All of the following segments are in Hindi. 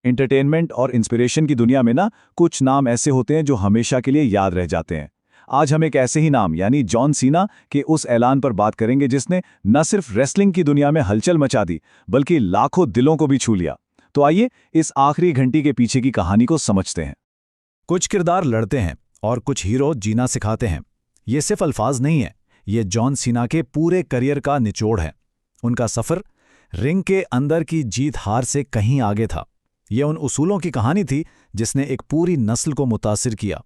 एंटरटेनमेंट और इंस्पिरेशन की दुनिया में ना कुछ नाम ऐसे होते हैं जो हमेशा के लिए याद रह जाते हैं। आज हम एक ऐसे ही नाम यानी जॉन सीना के उस ऐलान पर बात करेंगे जिसने न सिर्फ रेसलिंग की दुनिया में हलचल मचा दी बल्कि लाखों दिलों को भी छू लिया। तो आइए इस आखिरी घंटी के पीछे की कहानी को समझते हैं। कुछ किरदार लड़ते हैं और कुछ हीरो जीना सिखाते हैं। ये सिर्फ अल्फाज नहीं है, ये जॉन सीना के पूरे करियर का निचोड़ है। उनका सफ़र रिंग के अंदर की जीत हार से कहीं आगे था। ये उन उसूलों की कहानी थी जिसने एक पूरी नस्ल को मुतासिर किया।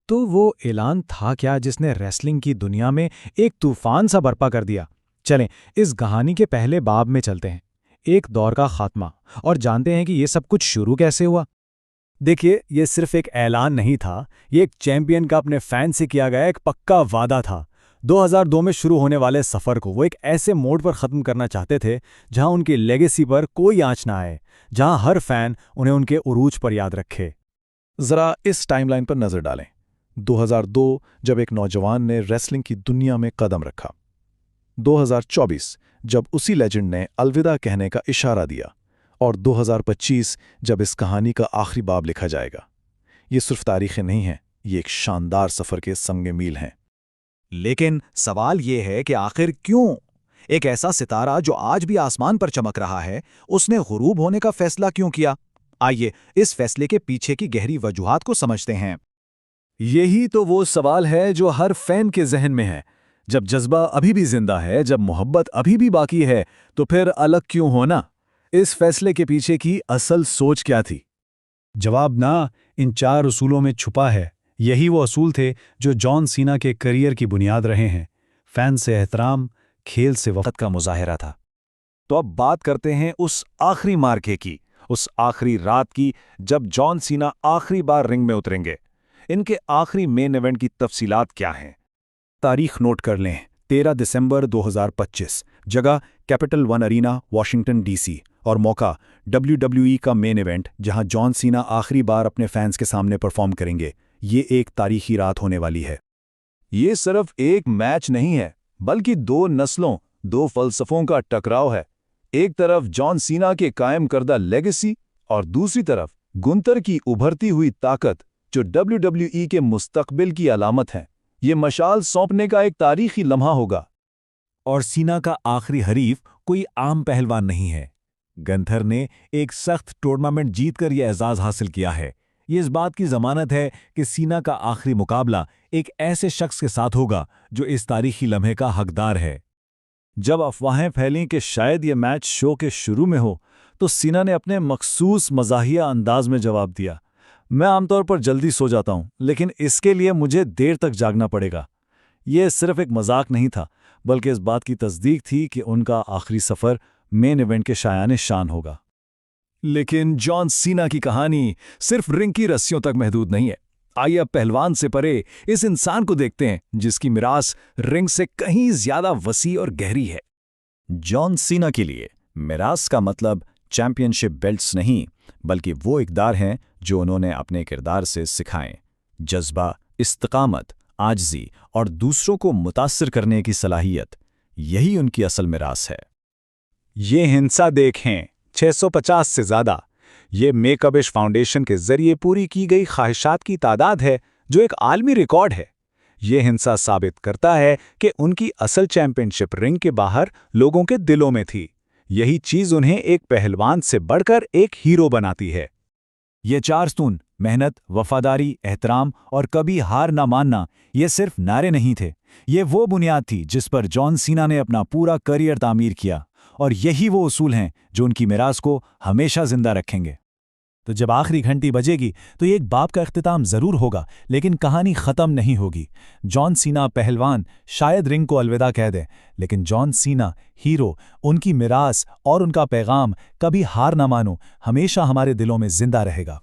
तो वो ऐलान था क्या जिसने रेसलिंग की दुनिया में एक तूफान सा बर्पा कर दिया? चलें इस कहानी के पहले बाब में चलते हैं, एक दौर का खात्मा, और जानते हैं कि ये सब कुछ शुरू कैसे हुआ। देखिए, ये सिर्फ एक ऐलान नहीं था, ये एक चैंपियन का अपने फैन से किया गया एक पक्का वादा था। 2002 में शुरू होने वाले सफ़र को वो एक ऐसे मोड पर ख़त्म करना चाहते थे जहां उनकी लेगेसी पर कोई आंच ना आए, जहां हर फैन उन्हें उनके उरूज पर याद रखे। ज़रा इस टाइमलाइन पर नज़र डालें। 2002 जब एक नौजवान ने रेसलिंग की दुनिया में कदम रखा। 2024 जब उसी लेजेंड ने अलविदा कहने का इशारा दिया। और 2025 जब इस कहानी का आखिरी बाब लिखा जाएगा। ये सिर्फ तारीखें नहीं हैं, ये एक शानदार सफ़र के संगे मील हैं। लेकिन सवाल ये है कि आखिर क्यों एक ऐसा सितारा जो आज भी आसमान पर चमक रहा है, उसने गुरूब होने का फैसला क्यों किया? आइए इस फैसले के पीछे की गहरी वजूहात को समझते हैं। यही तो वो सवाल है जो हर फैन के जहन में है। जब जज्बा अभी भी जिंदा है, जब मोहब्बत अभी भी बाकी है, तो फिर अलग क्यों होना? इस फैसले के पीछे की असल सोच क्या थी? जवाब ना इन 4 उसूलों में छुपा है। यही वो असूल थे जो जॉन सीना के करियर की बुनियाद रहे हैं। फैन से एहतराम, खेल से वफ़ादारी का मुजाहिरा था। तो अब बात करते हैं उस आखिरी मार्के की, उस आखिरी रात की जब जॉन सीना आखिरी बार रिंग में उतरेंगे। इनके आखिरी मेन इवेंट की तफसीलात क्या हैं? तारीख नोट कर लें, 13 दिसंबर 2025, जगह Capital One Arena, Washington DC, और मौका WWE का मेन इवेंट जहां जॉन सीना आखिरी बार अपने फैंस के सामने परफॉर्म करेंगे। ये एक तारीखी रात होने वाली है। ये सिर्फ एक मैच नहीं है, बल्कि 2 नस्लों, 2 फलसफों का टकराव है। एक तरफ जॉन सीना के कायम करदा लेगेसी और दूसरी तरफ गुंतर की उभरती हुई ताकत जो WWE के मुस्तकबिल की अलामत है। ये मशाल सौंपने का एक तारीखी लम्हा होगा। और सीना का आखिरी हरीफ कोई आम पहलवान नहीं है। गंथर ने एक सख्त टूर्नामेंट जीतकर यह एजाज हासिल किया है। ये इस बात की जमानत है कि सीना का आखिरी मुकाबला एक ऐसे शख्स के साथ होगा जो इस तारीखी लम्हे का हकदार है। जब अफवाहें फैलीं कि शायद ये मैच शो के शुरू में हो, तो सीना ने अपने मखसूस मज़ाहिया अंदाज में जवाब दिया, मैं आमतौर पर जल्दी सो जाता हूं, लेकिन इसके लिए मुझे देर तक जागना पड़ेगा। यह सिर्फ एक मजाक नहीं था, बल्कि इस बात की तस्दीक थी कि उनका आखिरी सफ़र मेन इवेंट के शायाने शान होगा। लेकिन जॉन सीना की कहानी सिर्फ रिंग की रस्सियों तक महदूद नहीं है। आइए अब पहलवान से परे इस इंसान को देखते हैं जिसकी मिरास रिंग से कहीं ज्यादा वसी और गहरी है। जॉन सीना के लिए मिरास का मतलब चैंपियनशिप बेल्ट्स नहीं, बल्कि वो इक़दार हैं जो उन्होंने अपने किरदार से सिखाएं। जज्बा, इस्तिकामत, आजिज़ी और दूसरों को मुतासिर करने की सलाहियत, यही उनकी असल मिरास है। ये हिंसा देखें, 650 से ज़्यादा। ये मेक अ विश फाउंडेशन के जरिए पूरी की गई ख्वाहिशात की तादाद है, जो एक आलमी रिकॉर्ड है। ये हिंसा साबित करता है कि उनकी असल चैंपियनशिप रिंग के बाहर लोगों के दिलों में थी। यही चीज़ उन्हें एक पहलवान से बढ़कर एक हीरो बनाती है। ये 4 स्तून, मेहनत, वफादारी, एहतराम और कभी हार ना मानना, ये सिर्फ नारे नहीं थे। ये वो बुनियाद थी जिस पर जॉन सीना ने अपना पूरा करियर तामीर किया, और यही वो उसूल हैं जो उनकी मिरास को हमेशा जिंदा रखेंगे। तो जब आखिरी घंटी बजेगी तो ये एक बाब का इख्तिताम ज़रूर होगा, लेकिन कहानी ख़त्म नहीं होगी। जॉन सीना पहलवान शायद रिंग को अलविदा कह दे, लेकिन जॉन सीना हीरो, उनकी मिरास और उनका पैगाम, कभी हार ना मानो, हमेशा हमारे दिलों में जिंदा रहेगा।